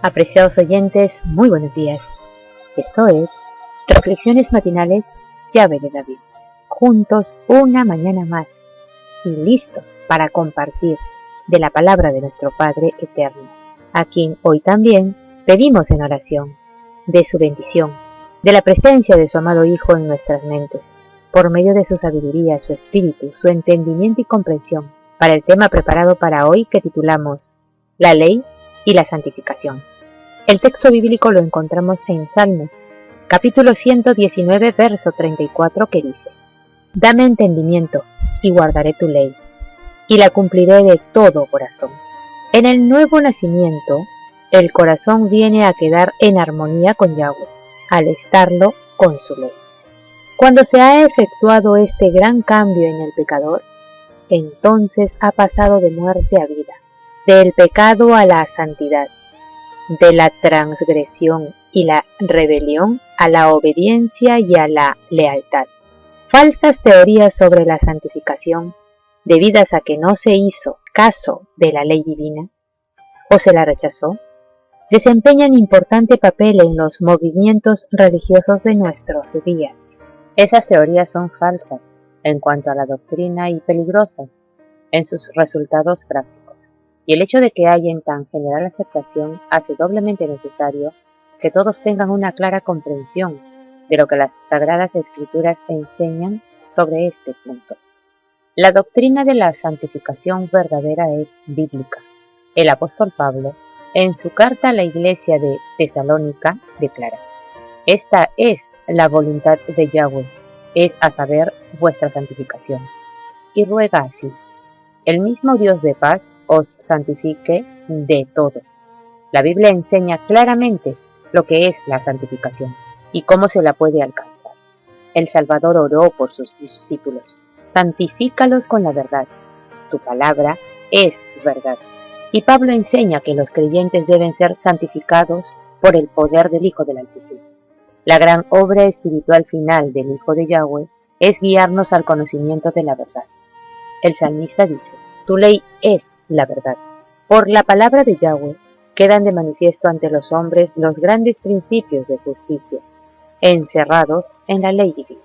Apreciados oyentes, muy buenos días. Esto es Reflexiones Matinales, Llave de David. Juntos una mañana más y listos para compartir de la palabra de nuestro Padre Eterno, a quien hoy también pedimos en oración de su bendición, de la presencia de su amado Hijo en nuestras mentes, por medio de su sabiduría, su espíritu, su entendimiento y comprensión, para el tema preparado para hoy que titulamos La ley y la santificación. El texto bíblico lo encontramos en Salmos, capítulo 119, verso 34, que dice: Dame entendimiento, y guardaré tu ley, y la cumpliré de todo corazón. En el nuevo nacimiento, el corazón viene a quedar en armonía con Yahweh, al estarlo con su ley. Cuando se ha efectuado este gran cambio en el pecador, entonces ha pasado de muerte a vida, del pecado a la santidad, de la transgresión y la rebelión a la obediencia y a la lealtad. Falsas teorías sobre la santificación, debidas a que no se hizo caso de la ley divina o se la rechazó, desempeñan importante papel en los movimientos religiosos de nuestros días. Esas teorías son falsas en cuanto a la doctrina y peligrosas en sus resultados prácticos. Y el hecho de que haya en tan general aceptación hace doblemente necesario que todos tengan una clara comprensión de lo que las Sagradas Escrituras enseñan sobre este punto. La doctrina de la santificación verdadera es bíblica. El apóstol Pablo, en su carta a la iglesia de Tesalónica, declara: Esta es la voluntad de Yahweh, es a saber, vuestra santificación. Y ruega así: el mismo Dios de paz os santifique de todo. La Biblia enseña claramente lo que es la santificación y cómo se la puede alcanzar. El Salvador oró por sus discípulos: santifícalos con la verdad. Tu palabra es verdad. Y Pablo enseña que los creyentes deben ser santificados por el poder del Hijo del Altísimo. La gran obra espiritual final del Hijo de Yahweh es guiarnos al conocimiento de la verdad. El salmista dice: tu ley es la verdad. Por la palabra de Yahweh quedan de manifiesto ante los hombres los grandes principios de justicia, encerrados en la ley divina.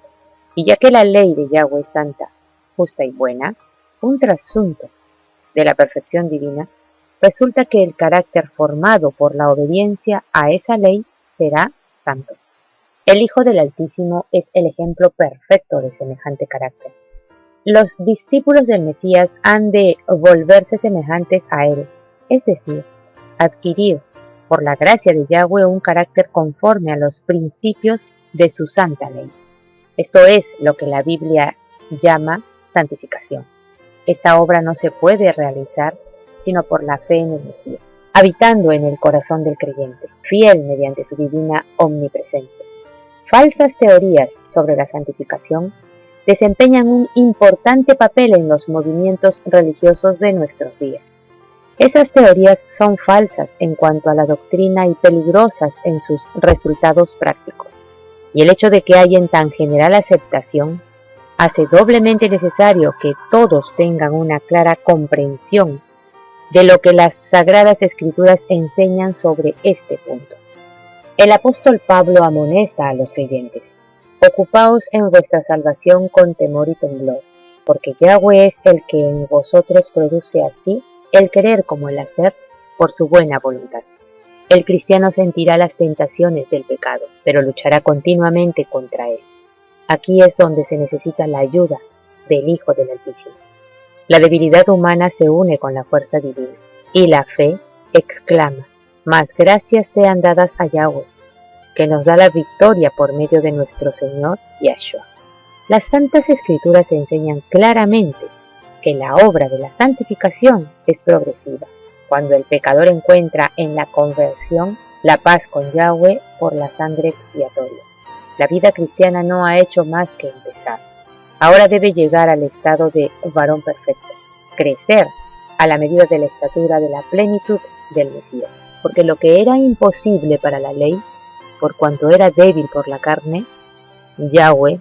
Y ya que la ley de Yahweh es santa, justa y buena, un trasunto de la perfección divina, resulta que el carácter formado por la obediencia a esa ley será santo. El Hijo del Altísimo es el ejemplo perfecto de semejante carácter. Los discípulos del Mesías han de volverse semejantes a él, es decir, adquirir por la gracia de Yahweh un carácter conforme a los principios de su santa ley. Esto es lo que la Biblia llama santificación. Esta obra no se puede realizar sino por la fe en el Mesías, habitando en el corazón del creyente, fiel mediante su divina omnipresencia. Falsas teorías sobre la santificación desempeñan un importante papel en los movimientos religiosos de nuestros días. Esas teorías son falsas en cuanto a la doctrina y peligrosas en sus resultados prácticos. Y el hecho de que haya en tan general aceptación hace doblemente necesario que todos tengan una clara comprensión de lo que las Sagradas Escrituras enseñan sobre este punto. El apóstol Pablo amonesta a los creyentes: ocupaos en vuestra salvación con temor y temblor, porque Yahweh es el que en vosotros produce así el querer como el hacer por su buena voluntad. El cristiano sentirá las tentaciones del pecado, pero luchará continuamente contra él. Aquí es donde se necesita la ayuda del Hijo del Altísimo. La debilidad humana se une con la fuerza divina, y la fe exclama: mas gracias sean dadas a Yahweh, que nos da la victoria por medio de nuestro Señor Yahshua. Las Santas Escrituras enseñan claramente que la obra de la santificación es progresiva, cuando el pecador encuentra en la conversión la paz con Yahweh por la sangre expiatoria. La vida cristiana no ha hecho más que empezar. Ahora debe llegar al estado de varón perfecto, crecer a la medida de la estatura de la plenitud del Mesías, porque lo que era imposible para la ley, por cuanto era débil por la carne, Yahweh,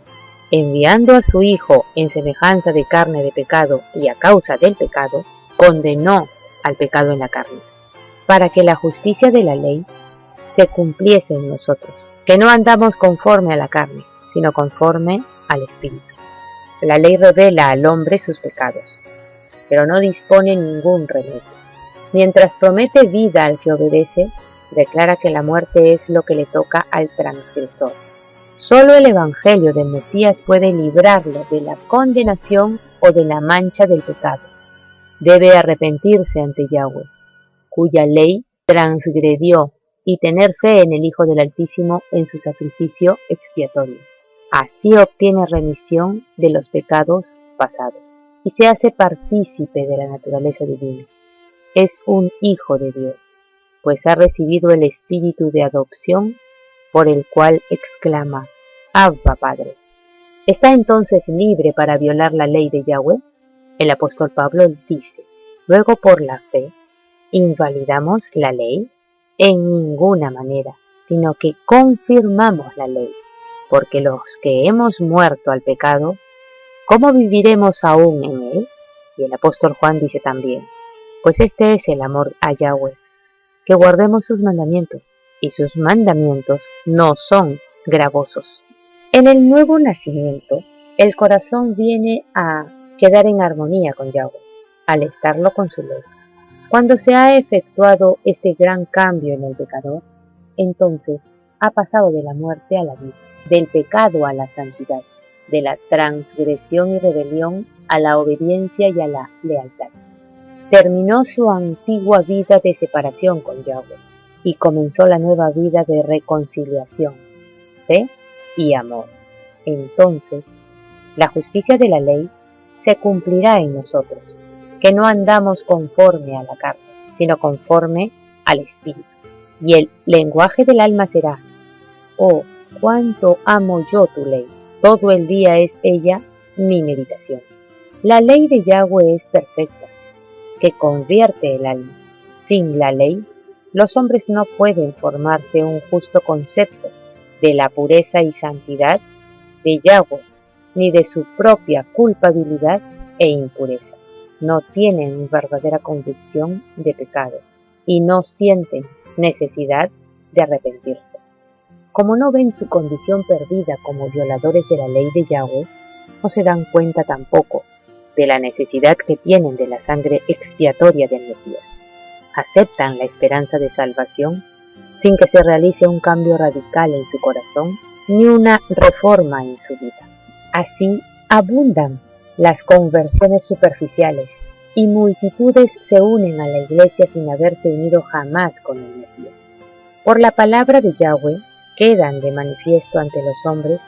enviando a su Hijo en semejanza de carne de pecado y a causa del pecado, condenó al pecado en la carne. para que la justicia de la ley se cumpliese en nosotros, que no andamos conforme a la carne, sino conforme al Espíritu. La ley revela al hombre sus pecados, pero no dispone ningún remedio. Mientras promete vida al que obedece, declara que la muerte es lo que le toca al transgresor. Solo el Evangelio del Mesías puede librarlo de la condenación o de la mancha del pecado. Debe arrepentirse ante Yahweh, cuya ley transgredió, y tener fe en el Hijo del Altísimo en su sacrificio expiatorio. Así obtiene remisión de los pecados pasados y se hace partícipe de la naturaleza divina. Es un hijo de Dios, pues ha recibido el espíritu de adopción por el cual exclama, Abba, Padre. ¿Está entonces libre para violar la ley de Yahweh? El apóstol Pablo dice, luego por la fe, ¿invalidamos la ley? En ninguna manera, sino que confirmamos la ley, porque los que hemos muerto al pecado, ¿cómo viviremos aún en él? Y el apóstol Juan dice también, pues este es el amor a Yahweh, que guardemos sus mandamientos, y sus mandamientos no son gravosos. En el nuevo nacimiento, el corazón viene a quedar en armonía con Yahweh, al estarlo con su ley. Cuando se ha efectuado este gran cambio en el pecador, entonces ha pasado de la muerte a la vida, del pecado a la santidad, de la transgresión y rebelión a la obediencia y a la lealtad. Terminó su antigua vida de separación con Yahweh y comenzó la nueva vida de reconciliación, fe y amor. Entonces, la justicia de la ley se cumplirá en nosotros, que no andamos conforme a la carne, sino conforme al Espíritu. Y el lenguaje del alma será, oh, cuánto amo yo tu ley, todo el día es ella mi meditación. La ley de Yahweh es perfecta, que convierte el alma. Sin la ley, los hombres no pueden formarse un justo concepto de la pureza y santidad de Yahweh, ni de su propia culpabilidad e impureza. No tienen verdadera convicción de pecado y no sienten necesidad de arrepentirse. Como no ven su condición perdida como violadores de la ley de Yahweh, no se dan cuenta tampoco de la necesidad que tienen de la sangre expiatoria del Mesías. Aceptan la esperanza de salvación sin que se realice un cambio radical en su corazón ni una reforma en su vida. Así abundan las conversiones superficiales y multitudes se unen a la iglesia sin haberse unido jamás con el Mesías. Por la palabra de Yahweh quedan de manifiesto ante los hombres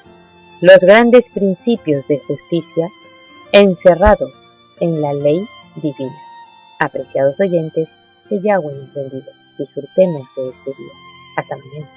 los grandes principios de justicia encerrados en la ley divina. Apreciados oyentes, que Yahweh nos bendiga. Disfrutemos de este día. Hasta mañana.